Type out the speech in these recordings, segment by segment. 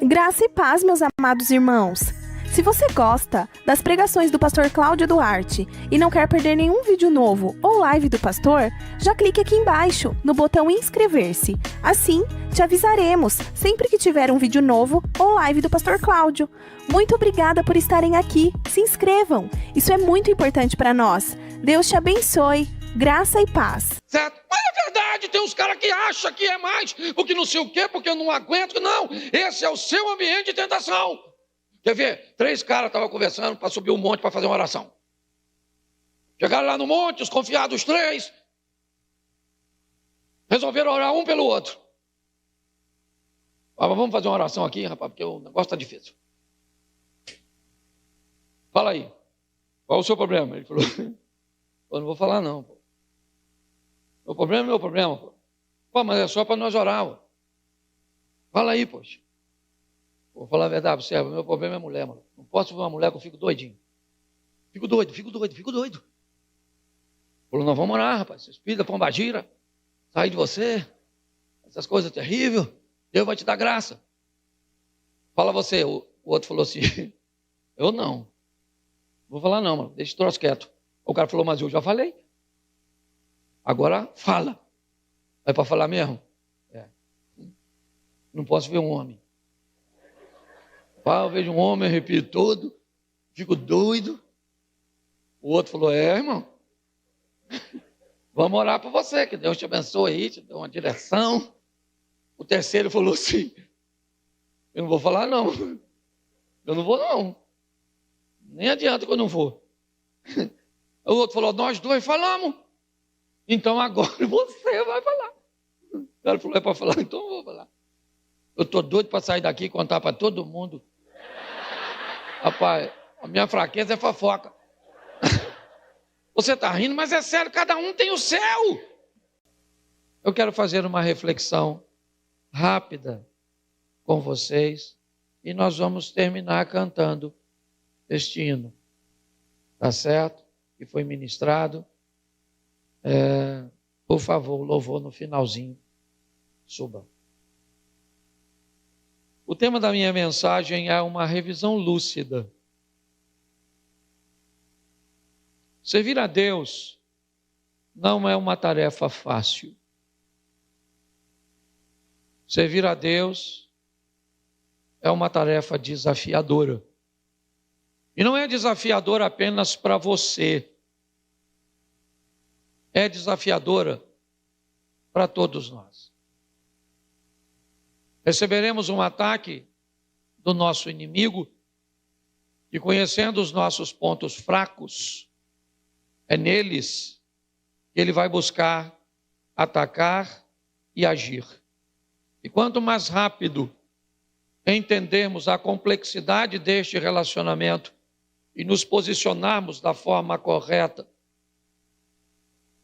Graça e paz, meus amados irmãos. Se você gosta das pregações do pastor Cláudio Duarte e não quer perder nenhum vídeo novo ou live do pastor, já clique aqui embaixo no botão inscrever-se. Assim, te avisaremos sempre que tiver um vídeo novo ou live do pastor Cláudio. Muito obrigada por estarem aqui. Se inscrevam. Isso é muito importante para nós. Deus te abençoe. Graça e paz. Certo? Mas é verdade, tem uns caras que acham que é mais, porque não sei o quê, porque eu não aguento. Não, esse é o seu ambiente de tentação. Quer ver? 3 caras estavam conversando para subir um monte para fazer uma oração. Chegaram lá no monte, os confiados 3, resolveram orar um pelo outro. Ah, vamos fazer uma oração aqui, rapaz, porque o negócio está difícil. Fala aí, qual é o seu problema? Ele falou, eu não vou falar não, pô. Meu problema é meu problema, pô. Pô, mas é só para nós orar, pô. Fala aí, poxa. Vou falar a verdade, observa, meu problema é mulher, mano. Não posso ver uma mulher que eu fico doidinho. Fico doido. Falou, nós vamos orar, rapaz. Esse espírito da pombagira, sair de você, essas coisas terríveis, Deus vai te dar graça. Fala você, o outro falou assim, eu não. Vou falar não, mano, deixa o troço quieto. O cara falou, mas eu já falei. Agora fala. É para falar mesmo? É. Não posso ver um homem. Eu vejo um homem, arrepio todo, fico doido. O outro falou, irmão, vamos orar por você, que Deus te abençoe aí, te dê uma direção. O terceiro falou assim, eu não vou falar não, eu não vou não, nem adianta que eu não vou. O outro falou, nós 2 falamos, então agora você vai falar. O cara falou, é para falar, então eu vou falar. Eu estou doido para sair daqui e contar para todo mundo. Rapaz, a minha fraqueza é fofoca. Você está rindo, mas é sério, cada um tem o seu. Eu quero fazer uma reflexão rápida com vocês e nós vamos terminar cantando este hino. Tá certo? Que foi ministrado. Por favor, o louvor no finalzinho. Suba. O tema da minha mensagem é uma revisão lúcida. Servir a Deus não é uma tarefa fácil. Servir a Deus é uma tarefa desafiadora. E não é desafiadora apenas para você. É desafiadora para todos nós. Receberemos um ataque do nosso inimigo e, conhecendo os nossos pontos fracos, é neles que ele vai buscar atacar e agir. E quanto mais rápido entendermos a complexidade deste relacionamento e nos posicionarmos da forma correta,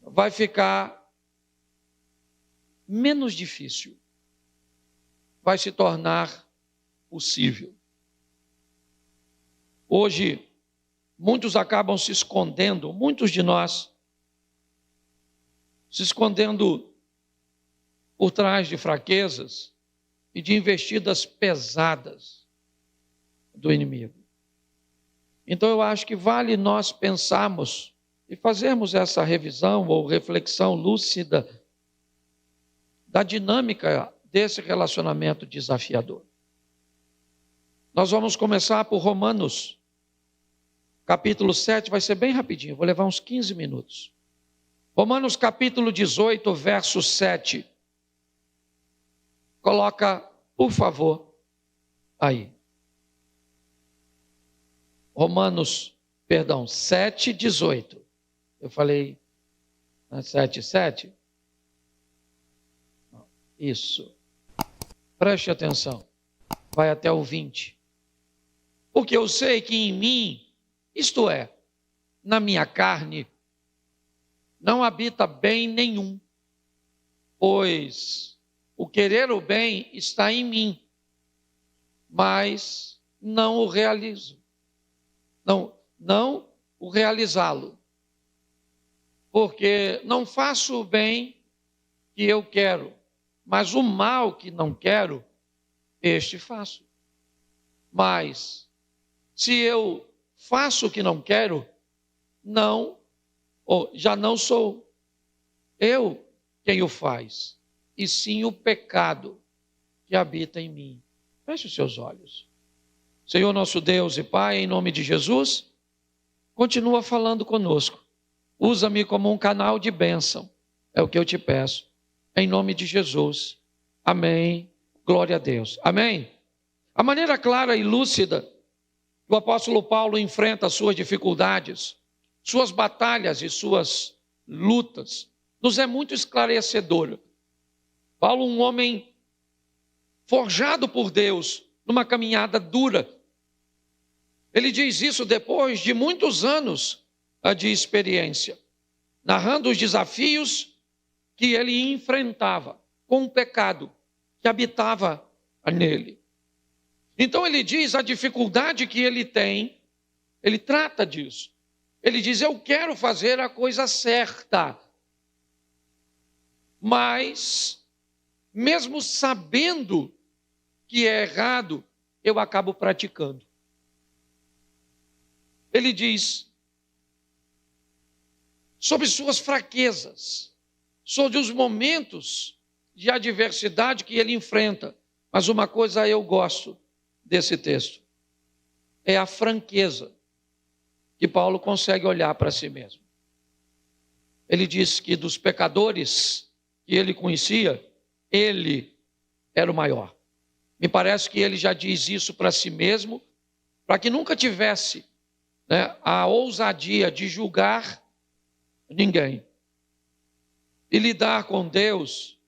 vai ficar menos difícil. Vai se tornar possível. Hoje, muitos acabam se escondendo, muitos de nós, se escondendo por trás de fraquezas e de investidas pesadas do inimigo. Então eu acho que vale nós pensarmos e fazermos essa revisão ou reflexão lúcida da dinâmica desse relacionamento desafiador. Nós vamos começar por Romanos, capítulo 7, vai ser bem rapidinho, vou levar uns 15 minutos. Romanos capítulo 18, verso 7. Coloca, por favor, aí. Romanos, 7, 18. Eu falei 7, 7? Isso. Preste atenção. Vai até o 20. Porque eu sei que em mim, isto é, na minha carne, não habita bem nenhum, pois o querer o bem está em mim, mas não o realizo. Não o realizá-lo. Porque não faço o bem que eu quero, mas o mal que não quero, este faço. Mas se eu faço o que não quero, já não sou eu quem o faz, e sim o pecado que habita em mim. Feche os seus olhos. Senhor nosso Deus e Pai, em nome de Jesus, continua falando conosco. Usa-me como um canal de bênção. É o que eu te peço. Em nome de Jesus. Amém. Glória a Deus. Amém. A maneira clara e lúcida que o apóstolo Paulo enfrenta as suas dificuldades, suas batalhas e suas lutas, nos é muito esclarecedora. Paulo, um homem forjado por Deus, numa caminhada dura. Ele diz isso depois de muitos anos de experiência, narrando os desafios que ele enfrentava com o pecado que habitava nele. Então ele diz a dificuldade que ele tem, ele trata disso. Ele diz, eu quero fazer a coisa certa, mas mesmo sabendo que é errado, eu acabo praticando. Ele diz sobre suas fraquezas, sobre os momentos de adversidade que ele enfrenta. Mas uma coisa eu gosto desse texto, é a franqueza que Paulo consegue olhar para si mesmo. Ele diz que dos pecadores que ele conhecia, ele era o maior. Me parece que ele já diz isso para si mesmo, para que nunca tivesse a ousadia de julgar ninguém. E lidar com Deus,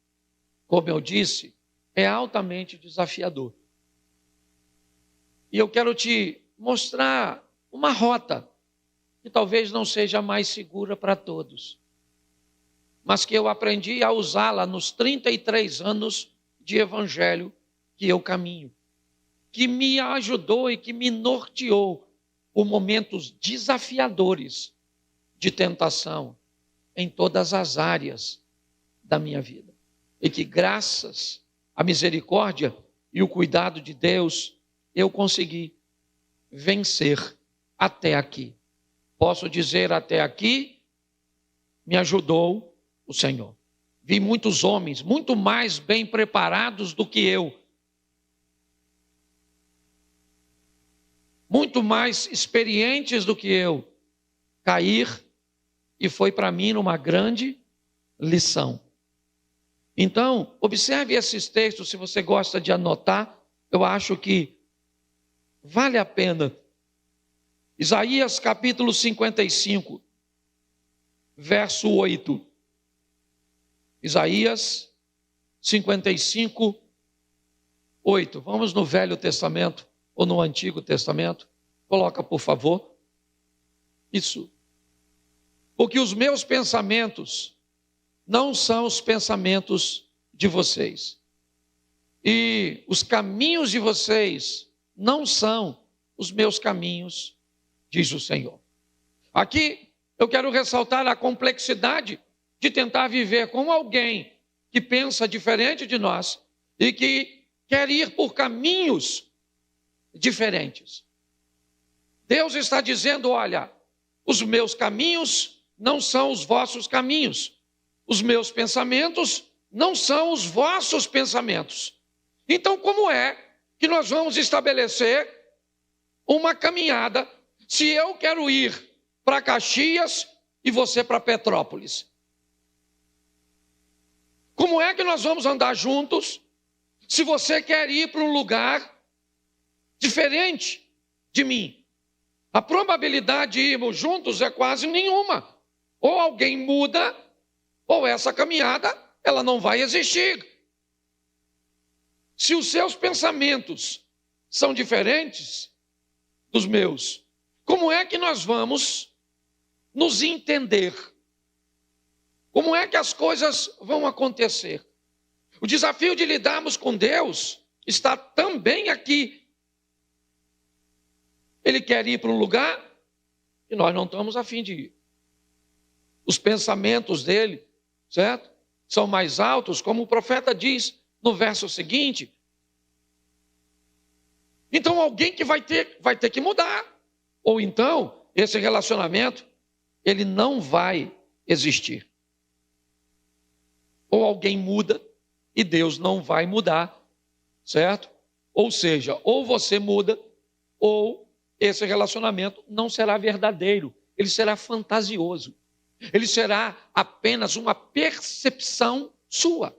como eu disse, é altamente desafiador. E eu quero te mostrar uma rota que talvez não seja mais segura para todos, mas que eu aprendi a usá-la nos 33 anos de evangelho que eu caminho, que me ajudou e que me norteou por momentos desafiadores de tentação em todas as áreas da minha vida. E que graças à misericórdia e o cuidado de Deus, eu consegui vencer até aqui. Posso dizer até aqui, me ajudou o Senhor. Vi muitos homens, muito mais bem preparados do que eu, muito mais experientes do que eu, cair, e foi para mim uma grande lição. Então, observe esses textos, se você gosta de anotar, eu acho que vale a pena. Isaías capítulo 55, verso 8. Isaías 55, 8. Vamos no Velho Testamento ou no Antigo Testamento. Coloca, por favor. Isso. Porque os meus pensamentos não são os pensamentos de vocês. E os caminhos de vocês não são os meus caminhos, diz o Senhor. Aqui eu quero ressaltar a complexidade de tentar viver com alguém que pensa diferente de nós e que quer ir por caminhos diferentes. Deus está dizendo, olha, os meus caminhos não são os vossos caminhos. Os meus pensamentos não são os vossos pensamentos. Então, como é que nós vamos estabelecer uma caminhada se eu quero ir para Caxias e você para Petrópolis? Como é que nós vamos andar juntos se você quer ir para um lugar diferente de mim? A probabilidade de irmos juntos é quase nenhuma. Ou alguém muda, ou essa caminhada ela não vai existir. Se os seus pensamentos são diferentes dos meus, como é que nós vamos nos entender? Como é que as coisas vão acontecer? O desafio de lidarmos com Deus está também aqui. Ele quer ir para um lugar e nós não estamos a fim de ir. Os pensamentos dele, certo? São mais altos, como o profeta diz no verso seguinte. Então alguém que vai ter que mudar. Ou então, esse relacionamento, ele não vai existir. Ou alguém muda e Deus não vai mudar, certo? Ou seja, ou você muda, ou esse relacionamento não será verdadeiro, ele será fantasioso. Ele será apenas uma percepção sua.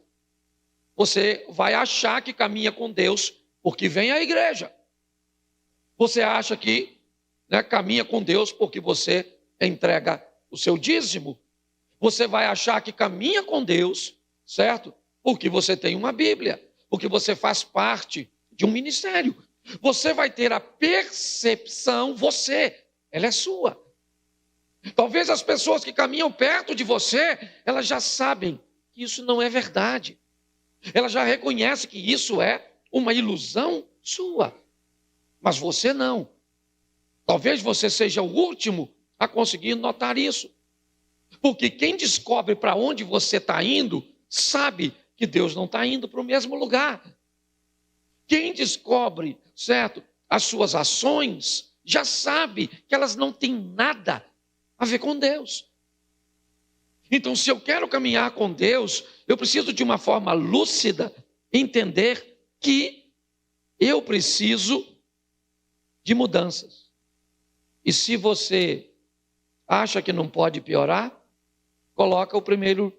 Você vai achar que caminha com Deus porque vem à igreja. Você acha que caminha com Deus porque você entrega o seu dízimo. Você vai achar que caminha com Deus, certo? Porque você tem uma Bíblia, porque você faz parte de um ministério. Você vai ter a percepção, ela é sua. Talvez as pessoas que caminham perto de você, elas já sabem que isso não é verdade. Elas já reconhecem que isso é uma ilusão sua. Mas você não. Talvez você seja o último a conseguir notar isso. Porque quem descobre para onde você está indo, sabe que Deus não está indo para o mesmo lugar. Quem descobre, certo, as suas ações, já sabe que elas não têm nada a ver com Deus. Então, se eu quero caminhar com Deus, eu preciso de uma forma lúcida entender que eu preciso de mudanças. E se você acha que não pode piorar, coloca o primeiro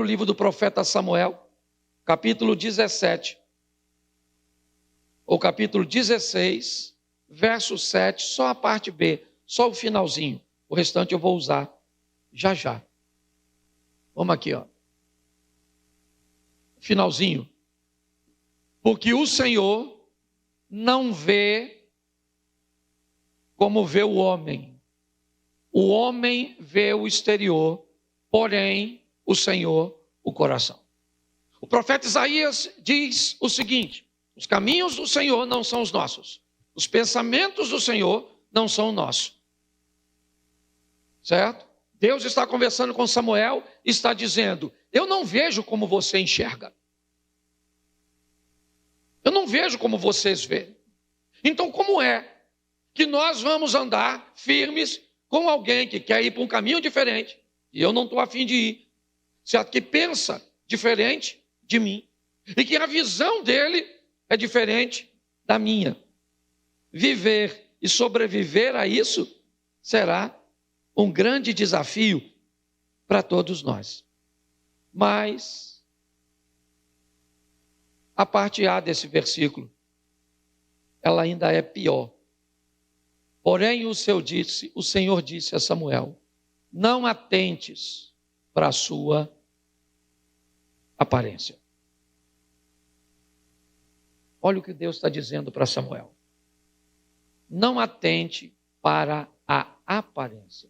livro do profeta Samuel, capítulo 17, ou capítulo 16, verso 7, só a parte B, só o finalzinho. O restante eu vou usar já. Vamos aqui, ó. Finalzinho. Porque o Senhor não vê como vê o homem. O homem vê o exterior, porém o Senhor o coração. O profeta Isaías diz o seguinte: os caminhos do Senhor não são os nossos. Os pensamentos do Senhor não são nossos. Certo? Deus está conversando com Samuel e está dizendo: eu não vejo como você enxerga. Eu não vejo como vocês veem. Então, como é que nós vamos andar firmes com alguém que quer ir para um caminho diferente, e eu não estou a fim de ir, certo? Que pensa diferente de mim, e que a visão dele é diferente da minha. Viver e sobreviver a isso será um grande desafio para todos nós. Mas a parte A desse versículo, ela ainda é pior. Porém, o Senhor disse a Samuel: não atentes para a sua aparência. Olha o que Deus está dizendo para Samuel. Não atente para a aparência.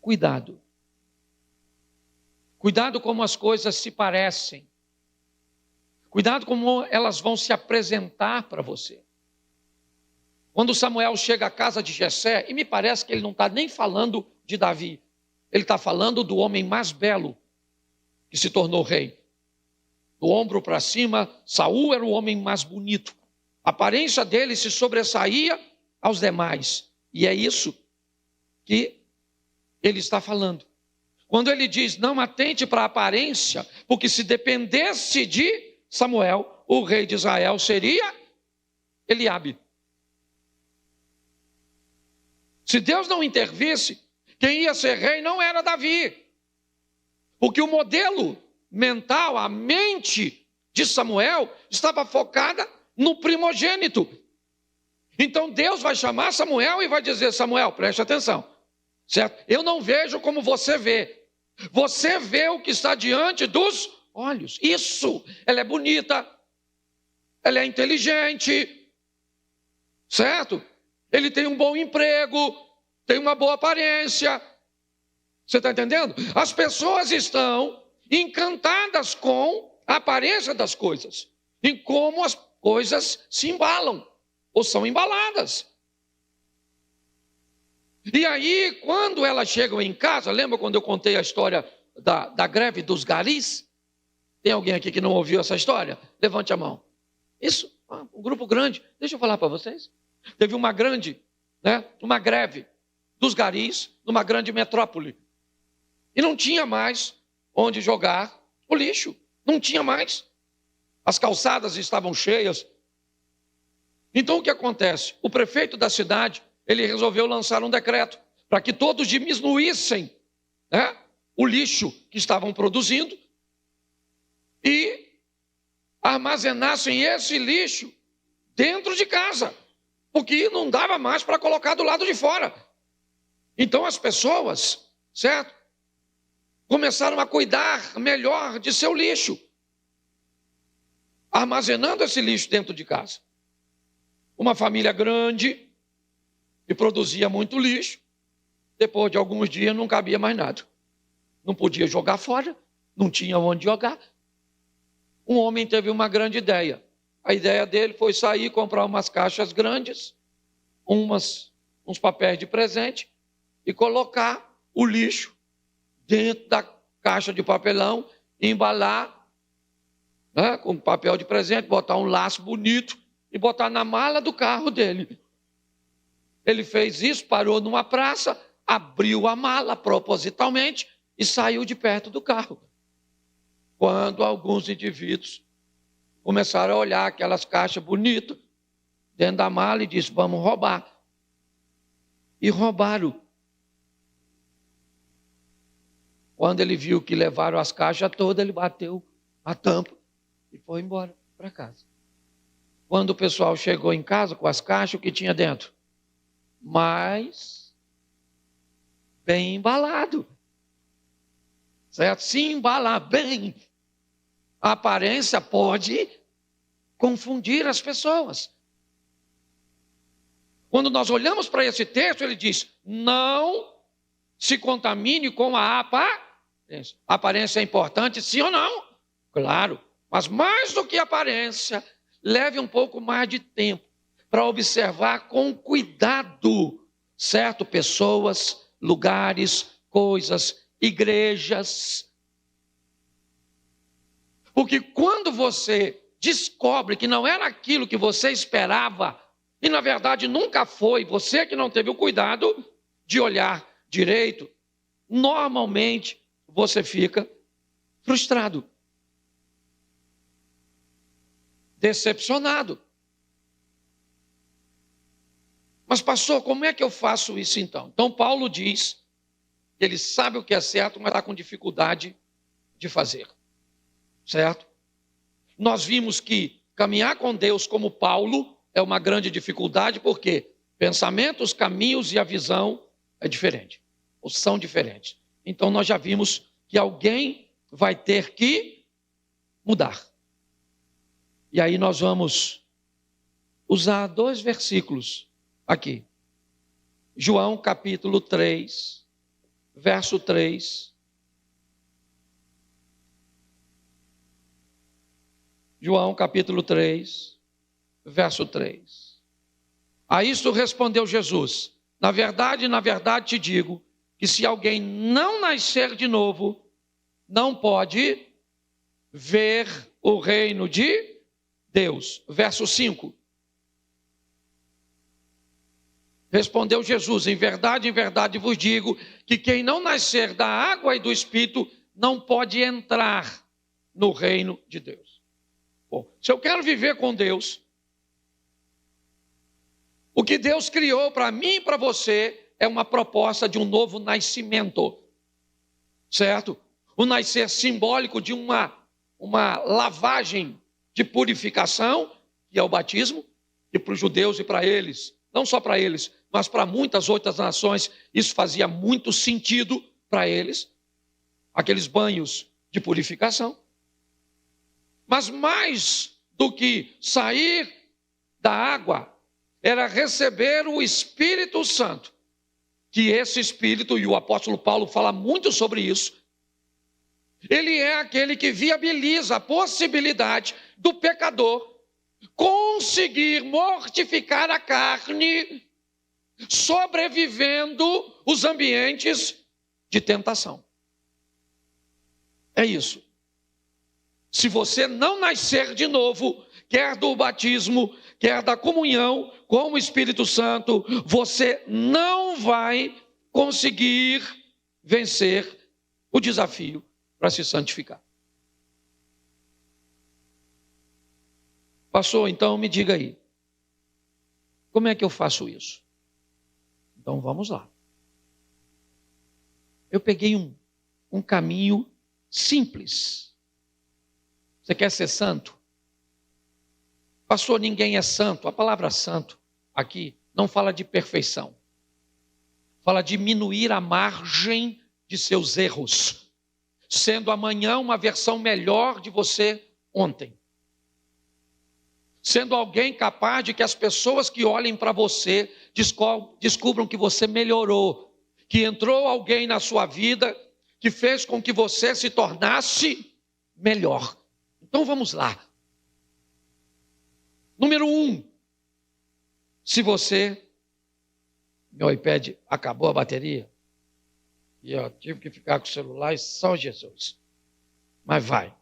Cuidado. Cuidado como as coisas se parecem. Cuidado como elas vão se apresentar para você. Quando Samuel chega à casa de Jessé, e me parece que ele não está nem falando de Davi, ele está falando do homem mais belo que se tornou rei. Do ombro para cima, Saul era o homem mais bonito. A aparência dele se sobressaía aos demais. E é isso que ele está falando. Quando ele diz: não atente para a aparência, porque se dependesse de Samuel, o rei de Israel seria Eliabe. Se Deus não intervisse, quem ia ser rei não era Davi. Porque o modelo mental, a mente de Samuel, estava focada no primogênito. Então Deus vai chamar Samuel e vai dizer: Samuel, preste atenção, certo? Eu não vejo como você vê. Você vê o que está diante dos olhos. Isso, ela é bonita, ela é inteligente, certo? Ele tem um bom emprego, tem uma boa aparência. Você está entendendo? As pessoas estão encantadas com a aparência das coisas e como as coisas se embalam ou são embaladas. E aí, quando elas chegam em casa, lembra quando eu contei a história da greve dos garis? Tem alguém aqui que não ouviu essa história? Levante a mão. Isso, um grupo grande. Deixa eu falar para vocês. Teve uma grande, uma greve dos garis numa grande metrópole. E não tinha mais onde jogar o lixo. Não tinha mais. As calçadas estavam cheias. Então o que acontece? O prefeito da cidade, ele resolveu lançar um decreto para que todos diminuíssem o lixo que estavam produzindo e armazenassem esse lixo dentro de casa, porque não dava mais para colocar do lado de fora. Então as pessoas, certo? Começaram a cuidar melhor de seu lixo, armazenando esse lixo dentro de casa. Uma família grande, que produzia muito lixo, depois de alguns dias não cabia mais nada. Não podia jogar fora, não tinha onde jogar. Um homem teve uma grande ideia. A ideia dele foi sair, comprar umas caixas grandes, uns papéis de presente e colocar o lixo dentro da caixa de papelão, embalar com papel de presente, botar um laço bonito e botar na mala do carro dele. Ele fez isso, parou numa praça, abriu a mala propositalmente e saiu de perto do carro. Quando alguns indivíduos começaram a olhar aquelas caixas bonitas dentro da mala e disse: vamos roubar. E roubaram. Quando ele viu que levaram as caixas todas, ele bateu a tampa e foi embora para casa. Quando o pessoal chegou em casa com as caixas, o que tinha dentro? Mas bem embalado. Certo? Se embalar bem, a aparência pode confundir as pessoas. Quando nós olhamos para esse texto, ele diz: não se contamine com a aparência. A aparência é importante, sim ou não? Claro, mas mais do que aparência, leve um pouco mais de tempo para observar com cuidado, certo? Pessoas, lugares, coisas, igrejas. Porque quando você descobre que não era aquilo que você esperava, e na verdade nunca foi, você que não teve o cuidado de olhar direito, normalmente você fica frustrado, decepcionado. Mas pastor, como é que eu faço isso então? Então Paulo diz que ele sabe o que é certo, mas está com dificuldade de fazer. Certo? Nós vimos que caminhar com Deus como Paulo é uma grande dificuldade, porque pensamentos, caminhos e a visão é diferente, ou são diferentes. Então nós já vimos que alguém vai ter que mudar. E aí nós vamos usar 2 versículos aqui. João capítulo 3, verso 3. João capítulo 3, verso 3. A isto respondeu Jesus: na verdade te digo, que se alguém não nascer de novo, não pode ver o reino de Deus. Verso 5. Respondeu Jesus: em verdade vos digo, que quem não nascer da água e do Espírito, não pode entrar no reino de Deus. Bom, se eu quero viver com Deus, o que Deus criou para mim e para você é uma proposta de um novo nascimento, certo? O nascer simbólico de uma lavagem de purificação, que é o batismo, e para os judeus e para eles, não só para eles, mas para muitas outras nações, isso fazia muito sentido para eles, aqueles banhos de purificação. Mas mais do que sair da água, era receber o Espírito Santo. Que esse Espírito, e o apóstolo Paulo fala muito sobre isso, ele é aquele que viabiliza a possibilidade do pecador conseguir mortificar a carne, sobrevivendo os ambientes de tentação. É isso. Se você não nascer de novo, quer do batismo, quer da comunhão com o Espírito Santo, você não vai conseguir vencer o desafio para se santificar. Pastor, então me diga aí, como é que eu faço isso? Então vamos lá. Eu peguei um caminho simples. Você quer ser santo? Pastor, ninguém é santo. A palavra santo aqui não fala de perfeição. Fala de diminuir a margem de seus erros, sendo amanhã uma versão melhor de você ontem. Sendo alguém capaz de que as pessoas que olhem para você descubram que você melhorou, que entrou alguém na sua vida que fez com que você se tornasse melhor. Então vamos lá. Número 1, se você, meu iPad acabou a bateria, e eu tive que ficar com o celular e só Jesus. Mas vai.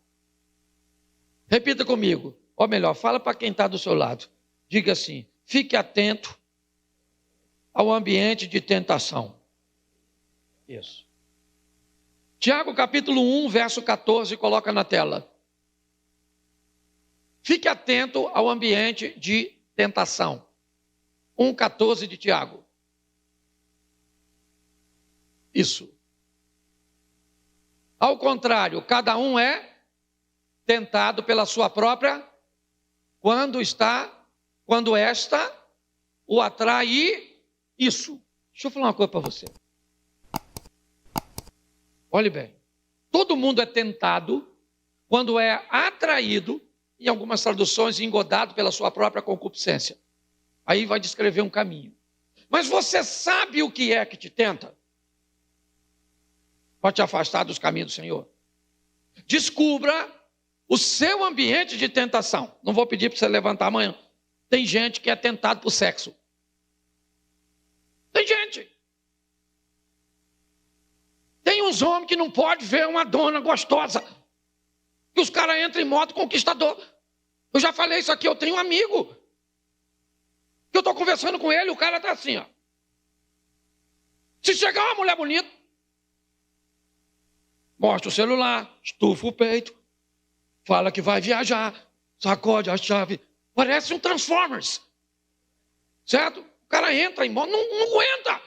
Repita comigo. Ou melhor, fala para quem está do seu lado. Diga assim, fique atento ao ambiente de tentação. Isso. Tiago capítulo 1, verso 14, coloca na tela. Fique atento ao ambiente de tentação. 1,14 de Tiago. Isso. Ao contrário, cada um é tentado pela sua própria, quando esta o atrai, isso. Deixa eu falar uma coisa para você. Olhe bem. Todo mundo é tentado quando é atraído, em algumas traduções, engodado pela sua própria concupiscência. Aí vai descrever um caminho. Mas você sabe o que é que te tenta? Pode te afastar dos caminhos do Senhor. Descubra o seu ambiente de tentação. Não vou pedir para você levantar amanhã. Tem gente que é tentado por sexo. Tem gente. Tem uns homens que não podem ver uma dona gostosa. Que os caras entram em modo conquistador. Eu já falei isso aqui, eu tenho um amigo. Que eu estou conversando com ele, o cara está assim, ó. Se chegar uma mulher bonita, mostra o celular, estufa o peito, fala que vai viajar, sacode a chave. Parece um Transformers. Certo? O cara entra em modo, não aguenta.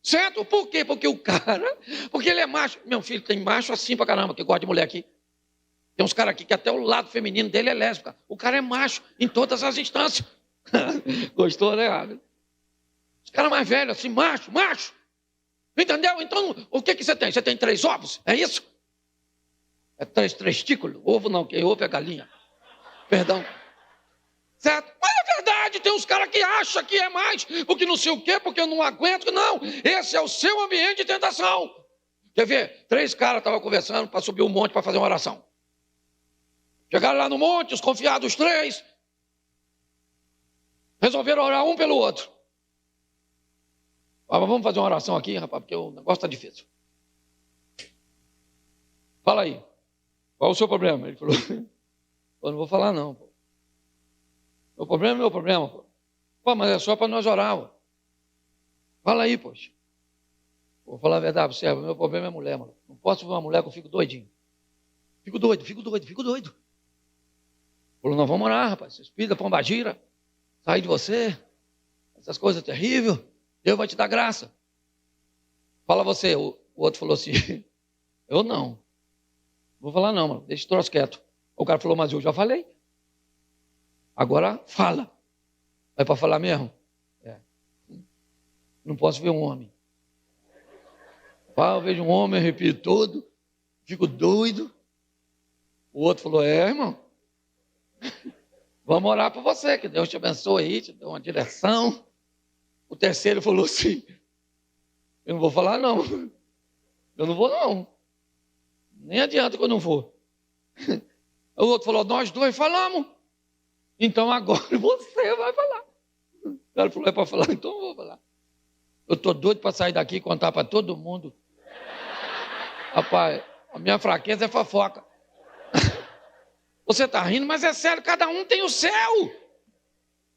Certo? Por quê? Porque ele é macho. Meu filho, tem macho assim pra caramba, que gosta de mulher aqui. Tem uns caras aqui que até o lado feminino dele é lésbica. O cara é macho em todas as instâncias. Gostou, né? Os caras mais velhos, assim, macho. Entendeu? Então, o que você tem? Você tem 3 ovos? É isso? É 3 testículos? Ovo não, que ovo é galinha. Perdão. Certo? Mas é verdade, tem uns caras que acham que é mais, porque não sei o quê, porque eu não aguento. Não, esse é o seu ambiente de tentação. Quer ver? 3 caras estavam conversando para subir um monte para fazer uma oração. Chegaram lá no monte, os confiados 3. Resolveram orar um pelo outro. Ah, mas vamos fazer uma oração aqui, rapaz, porque o negócio está difícil. Fala aí. Qual o seu problema? Ele falou, eu não vou falar não, pô. Meu problema é meu problema, pô. Pô, mas é só para nós orar, pô. Fala aí, poxa. Vou falar a verdade para você, meu problema é mulher, mano. Não posso ver uma mulher que eu fico doidinho. Fico doido. Falou, nós vamos orar, rapaz. Esse espírito da pombagira, sair de você, essas coisas terríveis, Deus vai te dar graça. Fala você, o outro falou assim, eu não. Vou falar não, mano, deixa o troço quieto. O cara falou, mas eu já falei. Agora fala. É para falar mesmo? É. Não posso ver um homem. Eu vejo um homem, arrepio todo, fico doido. O outro falou, irmão, vamos orar por você, que Deus te abençoe aí, te dê uma direção. O terceiro falou assim, eu não vou falar não. Eu não vou não. Nem adianta que eu não vou. O outro falou, nós 2 falamos. Então agora você vai falar. O cara falou, é para falar, então eu vou falar. Eu estou doido para sair daqui e contar para todo mundo. Rapaz, a minha fraqueza é fofoca. Você está rindo, mas é sério, cada um tem o seu.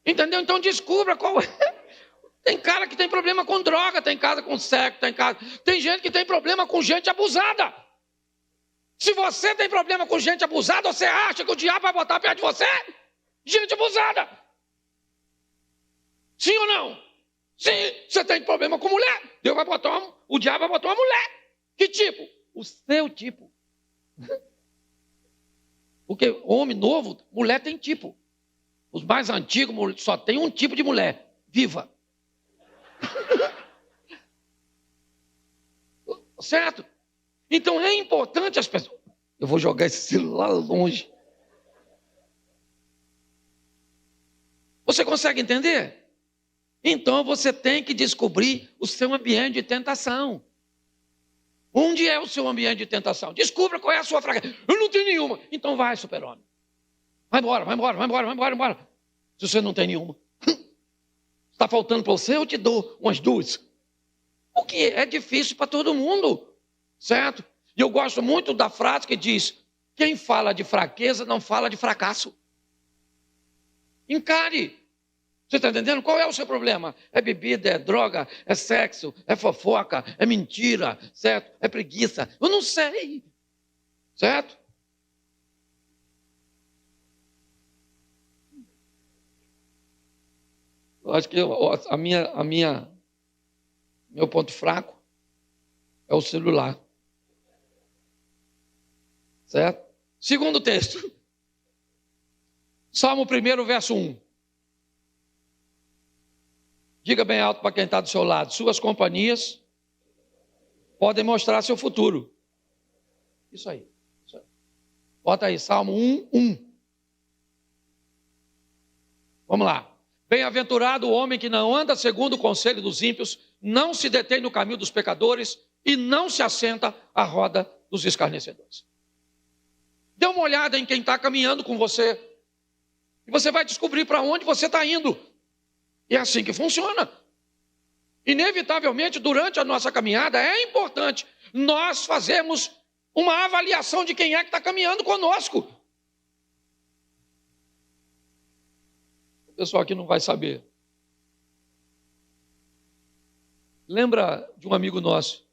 Entendeu? Então descubra qual é. Tem cara que tem problema com droga, tem casa com sexo, tem gente que tem problema com gente abusada. Se você tem problema com gente abusada, você acha que o diabo vai botar perto de você? Gente abusada. Sim ou não? Sim, você tem problema com mulher. O diabo vai botar uma mulher. Que tipo? O seu tipo. Porque homem novo, mulher tem tipo. Os mais antigos só tem um tipo de mulher. Viva. Certo? Então é importante as pessoas... Eu vou jogar esse celular longe. Você consegue entender? Então você tem que descobrir o seu ambiente de tentação. Onde é o seu ambiente de tentação? Descubra qual é a sua fraqueza. Eu não tenho nenhuma. Então vai, super-homem. Vai embora. Se você não tem nenhuma. Está faltando para você, eu te dou umas duas. O que é difícil para todo mundo. Certo? E eu gosto muito da frase que diz: quem fala de fraqueza não fala de fracasso. Encare. Você está entendendo? Qual é o seu problema? É bebida, é droga, é sexo, é fofoca, é mentira, certo? É preguiça. Eu não sei. Certo? Eu acho que meu ponto fraco é o celular. Certo? Segundo texto. Salmo 1, verso 1. Diga bem alto para quem está do seu lado: suas companhias podem mostrar seu futuro. Isso aí. Bota aí, Salmo 1. Vamos lá. Bem-aventurado o homem que não anda segundo o conselho dos ímpios, não se detém no caminho dos pecadores e não se assenta à roda dos escarnecedores. Dê uma olhada em quem está caminhando com você e você vai descobrir para onde você está indo. E é assim que funciona. Inevitavelmente, durante a nossa caminhada, é importante nós fazermos uma avaliação de quem é que está caminhando conosco. O pessoal aqui não vai saber. Lembra de um amigo nosso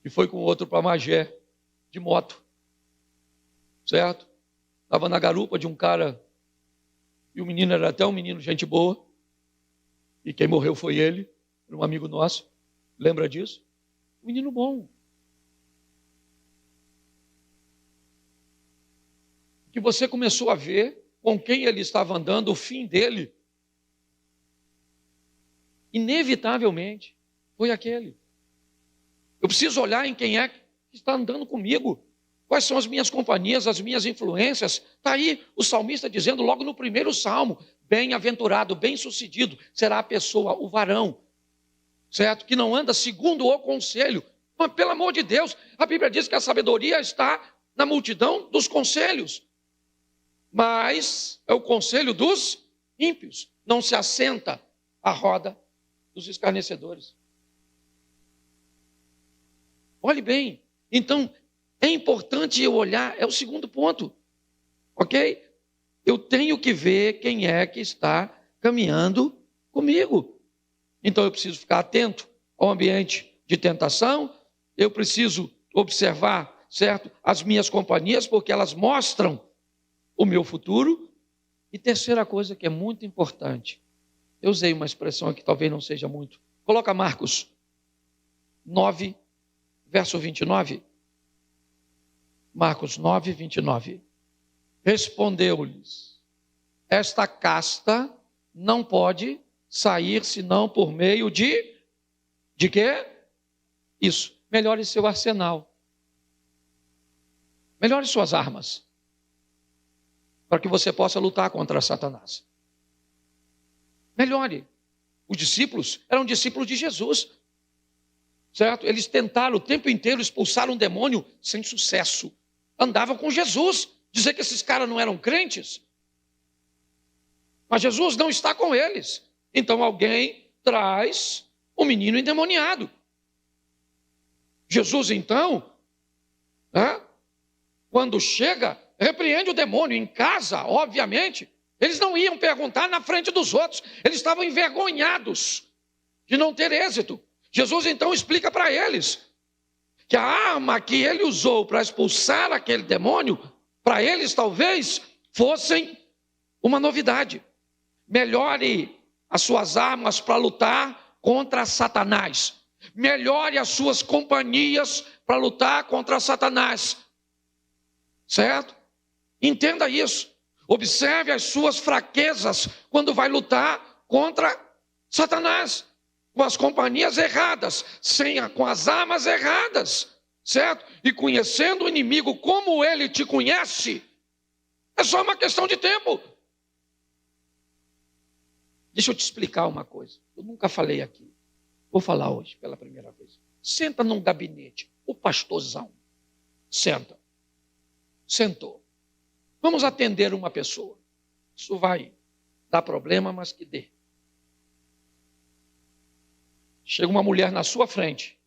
que foi com outro para Magé, de moto, certo? Estava na garupa de um cara, e o menino era até um menino gente boa, e quem morreu foi ele, um amigo nosso. Lembra disso? Um menino bom. Que você começou a ver com quem ele estava andando, o fim dele, inevitavelmente, foi aquele. Eu preciso olhar em quem é que está andando comigo. Quais são as minhas companhias, as minhas influências? Está aí o salmista dizendo logo no primeiro salmo: bem-aventurado, bem-sucedido será a pessoa, o varão, certo? Que não anda segundo o conselho. Mas, pelo amor de Deus, a Bíblia diz que a sabedoria está na multidão dos conselhos. Mas é o conselho dos ímpios. Não se assenta à roda dos escarnecedores. Olhe bem. Então, é importante eu olhar, é o segundo ponto. Ok? Eu tenho que ver quem é que está caminhando comigo. Então eu preciso ficar atento ao ambiente de tentação, eu preciso observar, certo, as minhas companhias, porque elas mostram o meu futuro. E terceira coisa que é muito importante, eu usei uma expressão que talvez não seja muito. Coloca Marcos 9, verso 29. Marcos 9, 29. Respondeu-lhes: esta casta não pode sair senão por meio de quê? Isso. Melhore seu arsenal. Melhore suas armas, para que você possa lutar contra Satanás. Melhore. Os discípulos eram discípulos de Jesus, certo? Eles tentaram o tempo inteiro expulsar um demônio sem sucesso. Andavam com Jesus. Dizer que esses caras não eram crentes? Mas Jesus não está com eles. Então alguém traz um menino endemoniado. Jesus, então, quando chega, repreende o demônio em casa, obviamente. Eles não iam perguntar na frente dos outros. Eles estavam envergonhados de não ter êxito. Jesus então explica para eles que a arma que ele usou para expulsar aquele demônio, para eles talvez fossem uma novidade. Melhore as suas armas para lutar contra Satanás. Melhore as suas companhias para lutar contra Satanás. Certo? Entenda isso. Observe as suas fraquezas quando vai lutar contra Satanás. Com as companhias erradas, com as armas erradas, certo? E conhecendo o inimigo como ele te conhece, é só uma questão de tempo. Deixa eu te explicar uma coisa. Eu nunca falei aqui. Vou falar hoje pela primeira vez. Senta num gabinete, o pastorzão. Senta. Sentou. Vamos atender uma pessoa. Isso vai dar problema, mas que dê. Chega uma mulher na sua frente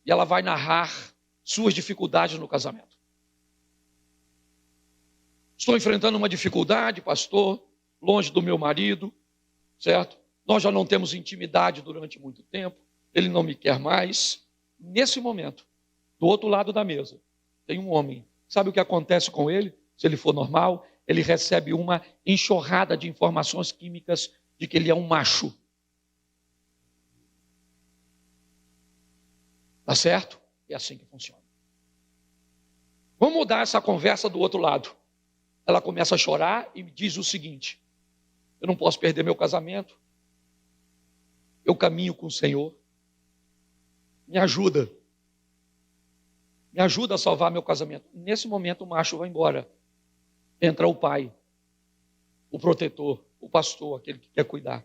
e ela vai narrar suas dificuldades no casamento. Estou enfrentando uma dificuldade, pastor, longe do meu marido, certo? Nós já não temos intimidade durante muito tempo, ele não me quer mais. Nesse momento, do outro lado da mesa, tem um homem. Sabe o que acontece com ele? Se ele for normal, ele recebe uma enxurrada de informações químicas de que ele é um macho. Tá certo? É assim que funciona. Vamos mudar essa conversa do outro lado. Ela começa a chorar e me diz o seguinte: eu não posso perder meu casamento. Eu caminho com o Senhor. Me ajuda. Me ajuda a salvar meu casamento. Nesse momento o macho vai embora. Entra o pai, o protetor, o pastor, aquele que quer cuidar.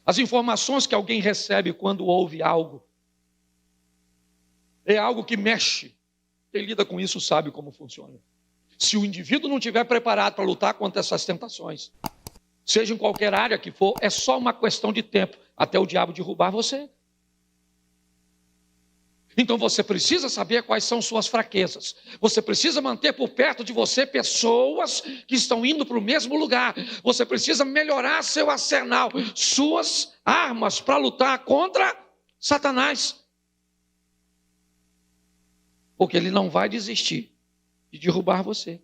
As informações que alguém recebe quando ouve algo é algo que mexe. Quem lida com isso sabe como funciona. Se o indivíduo não estiver preparado para lutar contra essas tentações, seja em qualquer área que for, é só uma questão de tempo até o diabo derrubar você. Então você precisa saber quais são suas fraquezas. Você precisa manter por perto de você pessoas que estão indo para o mesmo lugar. Você precisa melhorar seu arsenal, suas armas para lutar contra Satanás. Porque ele não vai desistir de derrubar você.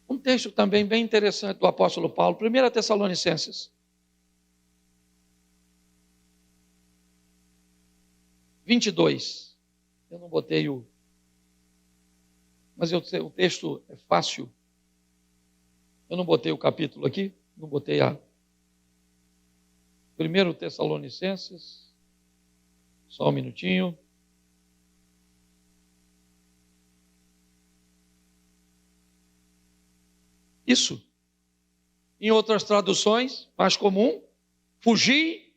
Um texto também bem interessante do apóstolo Paulo, 1 Tessalonicenses 22. Eu não botei mas o texto é fácil. Eu não botei o capítulo aqui, não botei 1 Tessalonicenses. Só um minutinho. Isso. Em outras traduções, mais comum, fugir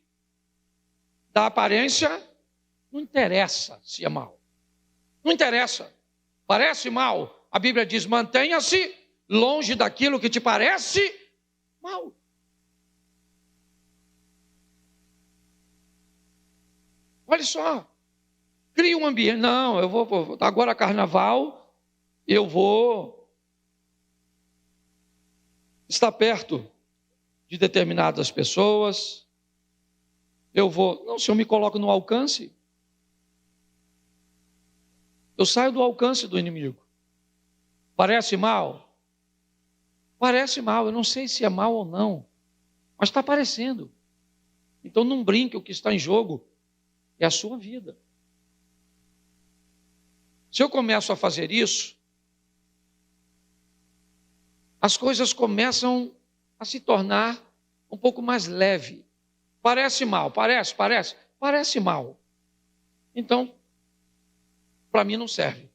da aparência. Não interessa se é mal. Não interessa. Parece mal. A Bíblia diz, mantenha-se longe daquilo que te parece mal. Olha só. Cria um ambiente. Não, eu vou agora carnaval, eu vou estar perto de determinadas pessoas. Não, se eu me coloco no alcance, eu saio do alcance do inimigo. Parece mal? Parece mal, eu não sei se é mal ou não, mas está parecendo. Então não brinque, o que está em jogo é a sua vida. Se eu começo a fazer isso, as coisas começam a se tornar um pouco mais leve. Parece mal, parece mal. Então, para mim não serve.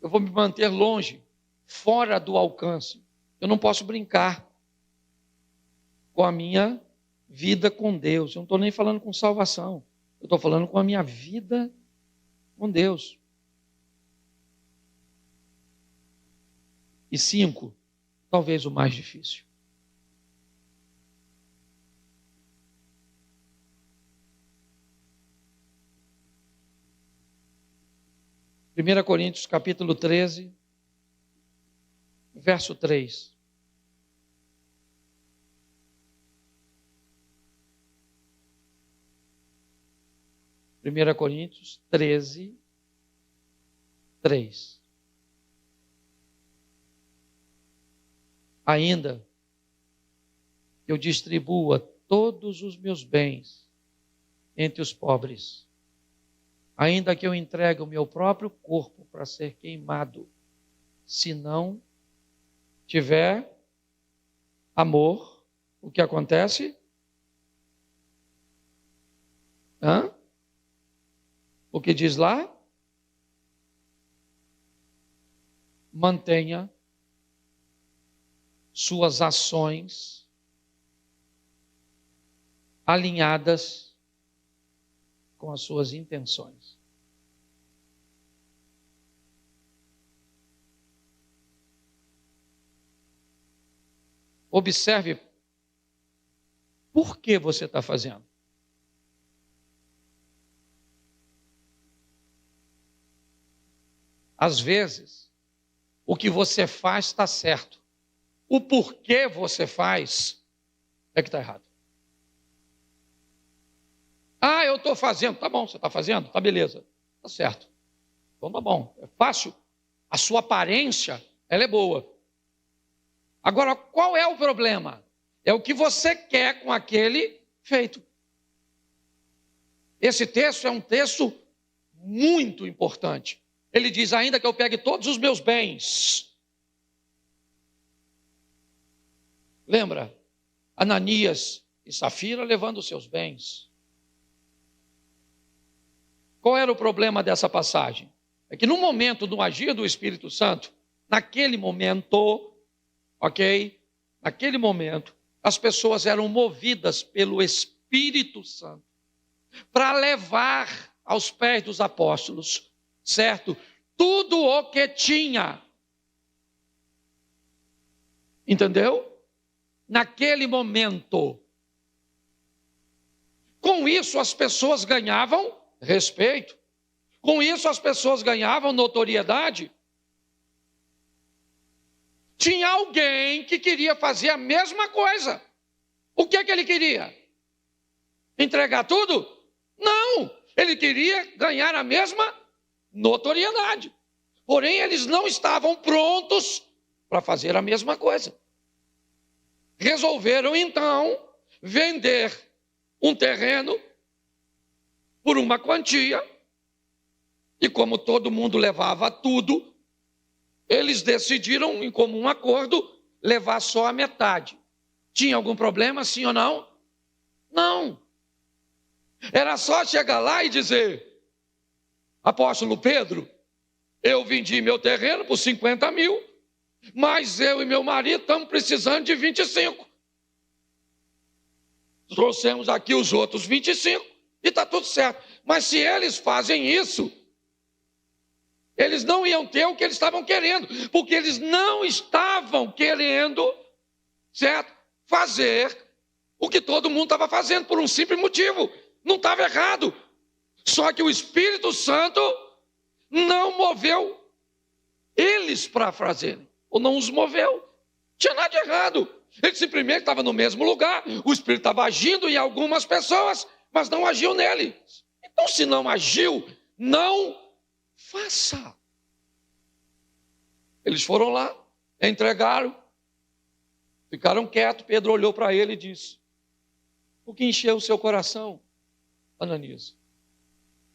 Eu vou me manter longe, fora do alcance. Eu não posso brincar com a minha vida com Deus. Eu não estou nem falando com salvação. Eu estou falando com a minha vida com Deus. E 5, talvez o mais difícil. 1 Coríntios capítulo 13, verso 3. Primeira Coríntios 13, 3. Ainda eu distribua todos os meus bens entre os pobres, ainda que eu entregue o meu próprio corpo para ser queimado, se não tiver amor, o que acontece? O que diz lá? Mantenha suas ações alinhadas com as suas intenções. Observe por que você está fazendo. Às vezes, o que você faz está certo. O porquê você faz é que está errado. Eu estou fazendo. Tá bom, você está fazendo? Tá beleza. Tá certo. Então tá bom. É fácil. A sua aparência, ela é boa. Agora, qual é o problema? É o que você quer com aquele feito. Esse texto é um texto muito importante. Ele diz, ainda que eu pegue todos os meus bens. Lembra? Ananias e Safira levando os seus bens. Qual era o problema dessa passagem? É que no momento do agir do Espírito Santo, naquele momento, naquele momento, as pessoas eram movidas pelo Espírito Santo para levar aos pés dos apóstolos, certo? Tudo o que tinha. Entendeu? Naquele momento. Com isso as pessoas ganhavam respeito. Com isso as pessoas ganhavam notoriedade. Tinha alguém que queria fazer a mesma coisa. O que ele queria? Entregar tudo? Não! Ele queria ganhar a mesma notoriedade. Porém, eles não estavam prontos para fazer a mesma coisa. Resolveram, então, vender um terreno por uma quantia. E como todo mundo levava tudo, eles decidiram, em comum acordo, levar só a metade. Tinha algum problema, sim ou não? Não. Era só chegar lá e dizer, apóstolo Pedro, eu vendi meu terreno por 50 mil, mas eu e meu marido estamos precisando de 25. Trouxemos aqui os outros 25 e está tudo certo. Mas se eles fazem isso, eles não iam ter o que eles estavam querendo, porque eles não estavam querendo, certo, fazer o que todo mundo estava fazendo, por um simples motivo. Não estava errado. Só que o Espírito Santo não moveu eles para fazerem, ou não os moveu. Não tinha nada de errado. Ele simplesmente estava no mesmo lugar, o Espírito estava agindo em algumas pessoas, mas não agiu neles. Então, se não agiu, não faça. Eles foram lá, entregaram, ficaram quietos. Pedro olhou para ele e disse, o que encheu o seu coração, Ananias?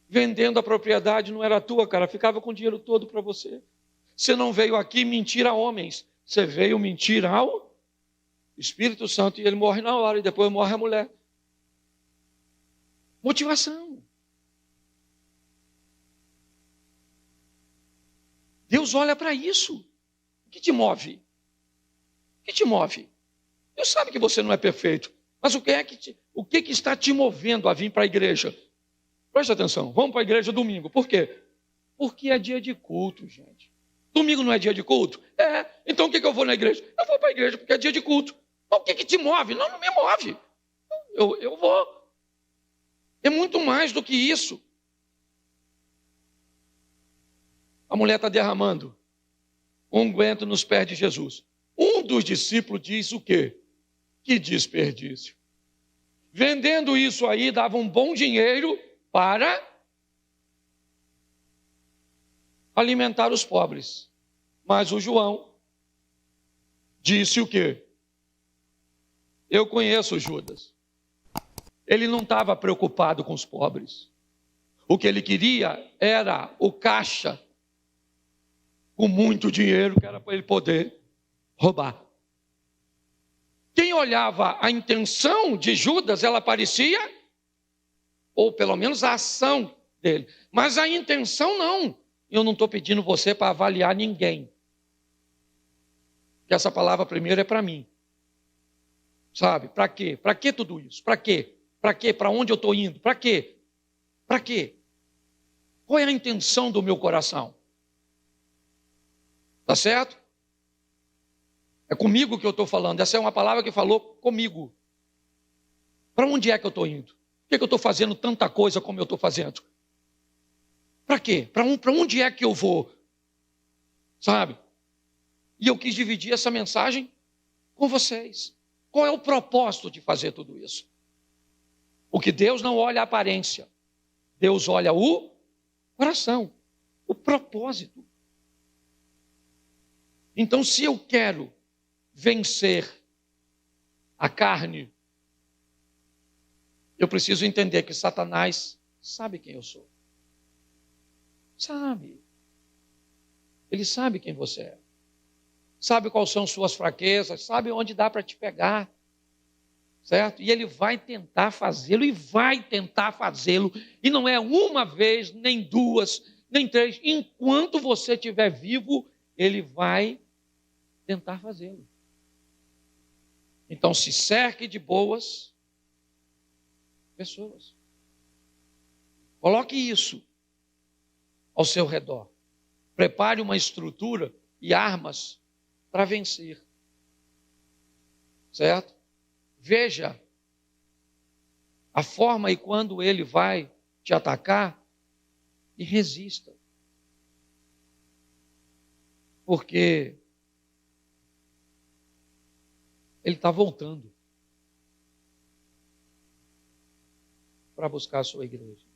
Vendendo a propriedade não era tua, cara, ficava com o dinheiro todo para você. Você não veio aqui mentir a homens, você veio mentir ao Espírito Santo, e ele morre na hora, e depois morre a mulher. Motivação. Deus olha para isso. O que te move? O que te move? Deus sabe que você não é perfeito, mas o que está te movendo a vir para a igreja? Preste atenção, vamos para a igreja domingo. Por quê? Porque é dia de culto, gente. Domingo não é dia de culto? Então o que eu vou na igreja? Eu vou para a igreja porque é dia de culto. Mas o que te move? Não me move. Eu vou. É muito mais do que isso. A mulher está derramando unguento nos pés de Jesus. Um dos discípulos diz o quê? Que desperdício. Vendendo isso aí, dava um bom dinheiro para alimentar os pobres. Mas o João disse o quê? Eu conheço o Judas. Ele não estava preocupado com os pobres. O que ele queria era o caixa com muito dinheiro, que era para ele poder roubar. Quem olhava a intenção de Judas, ela parecia, ou pelo menos a ação dele. Mas a intenção não. Eu não estou pedindo você para avaliar ninguém. Que essa palavra primeiro é para mim. Sabe? Para quê? Para que tudo isso? Para quê? Para quê? Para onde eu estou indo? Para quê? Para quê? Qual é a intenção do meu coração? Tá certo? É comigo que eu estou falando. Essa é uma palavra que falou comigo. Para onde é que eu estou indo? Por que eu estou fazendo tanta coisa como eu estou fazendo? Para quê? Para onde é que eu vou? Sabe? E eu quis dividir essa mensagem com vocês. Qual é o propósito de fazer tudo isso? Porque Deus não olha a aparência. Deus olha o coração, o propósito. Então, se eu quero vencer a carne, eu preciso entender que Satanás sabe quem eu sou. Sabe. Ele sabe quem você é. Sabe quais são suas fraquezas, sabe onde dá para te pegar. Certo? E ele vai tentar fazê-lo, e vai tentar fazê-lo. E não é uma vez, nem duas, nem três. Enquanto você estiver vivo, ele vai tentar fazê-lo. Então, se cerque de boas pessoas. Coloque isso ao seu redor. Prepare uma estrutura e armas para vencer. Certo? Veja a forma e quando ele vai te atacar e resista. Porque ele está voltando para buscar a sua igreja.